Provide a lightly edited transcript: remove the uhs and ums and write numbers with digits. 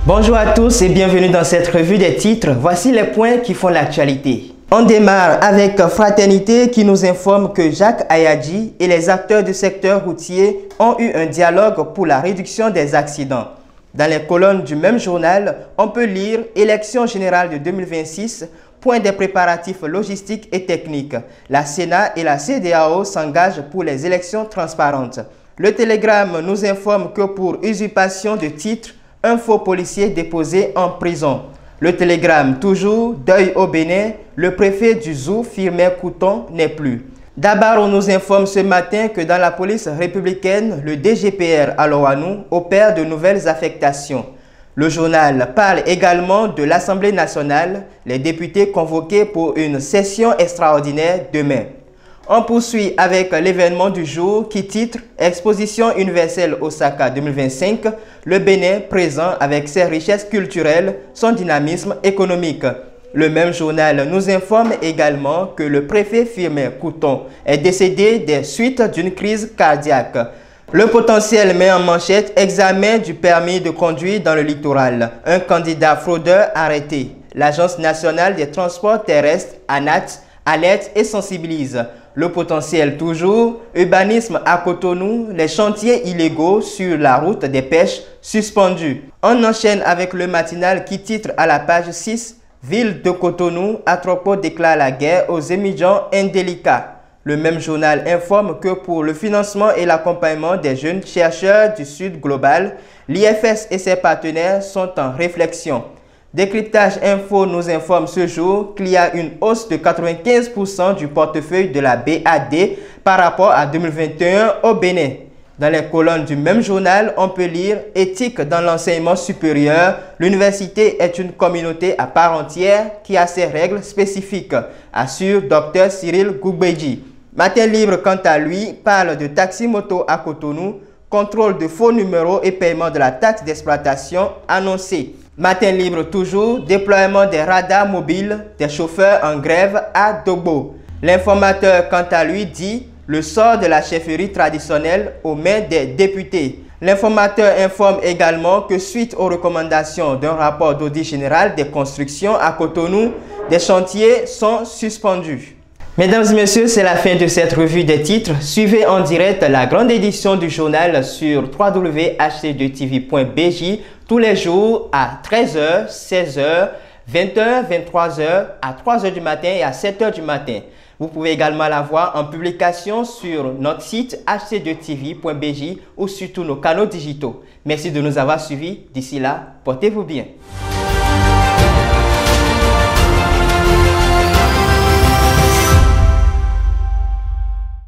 Bonjour à tous et bienvenue dans cette revue des titres. Voici les points qui font l'actualité. On démarre avec Fraternité qui nous informe que Jacques Ayadji et les acteurs du secteur routier ont eu un dialogue pour la réduction des accidents. Dans les colonnes du même journal, on peut lire « Élection générale de 2026 », point des préparatifs logistiques et techniques. La Sénat et la CEDEAO s'engagent pour les élections transparentes. Le Télégramme nous informe que pour usurpation de titres, un faux policier déposé en prison. Le Télégramme toujours, deuil au Bénin, le préfet du Zou, Firmin Couton, n'est plus. D'abord, on nous informe ce matin que dans la police républicaine, le DGPR à Loanou opère de nouvelles affectations. Le journal parle également de l'Assemblée nationale, les députés convoqués pour une session extraordinaire demain. On poursuit avec l'événement du jour qui titre « Exposition universelle Osaka 2025, le Bénin présent avec ses richesses culturelles, son dynamisme économique ». Le même journal nous informe également que le préfet Firmin Couton est décédé des suites d'une crise cardiaque. Le potentiel met en manchette examen du permis de conduire dans le littoral. Un candidat fraudeur arrêté. L'Agence nationale des transports terrestres, ANAT, alerte et sensibilise. Le potentiel toujours, urbanisme à Cotonou, les chantiers illégaux sur la route des pêches suspendus. On enchaîne avec le matinal qui titre à la page 6 « Ville de Cotonou, Atropo déclare la guerre aux émigrants indélicats ». Le même journal informe que pour le financement et l'accompagnement des jeunes chercheurs du Sud global, l'IFS et ses partenaires sont en réflexion. Décryptage Info nous informe ce jour qu'il y a une hausse de 95% du portefeuille de la BAD par rapport à 2021 au Bénin. Dans les colonnes du même journal, on peut lire « Éthique dans l'enseignement supérieur, l'université est une communauté à part entière qui a ses règles spécifiques », assure Dr Cyril Goubedji. Matin Libre, quant à lui, parle de taxi-moto à Cotonou, contrôle de faux numéros et paiement de la taxe d'exploitation annoncé. Matin Libre toujours, déploiement des radars mobiles des chauffeurs en grève à Dogbo. L'informateur, quant à lui, dit le sort de la chefferie traditionnelle aux mains des députés. L'informateur informe également que suite aux recommandations d'un rapport d'audit général des constructions à Cotonou, des chantiers sont suspendus. Mesdames et messieurs, c'est la fin de cette revue des titres. Suivez en direct la grande édition du journal sur www.hc2tv.bj tous les jours à 13h, 16h, 20h, 23h, à 3h du matin et à 7h du matin. Vous pouvez également la voir en publication sur notre site hc2tv.bj ou sur tous nos canaux digitaux. Merci de nous avoir suivis. D'ici là, portez-vous bien.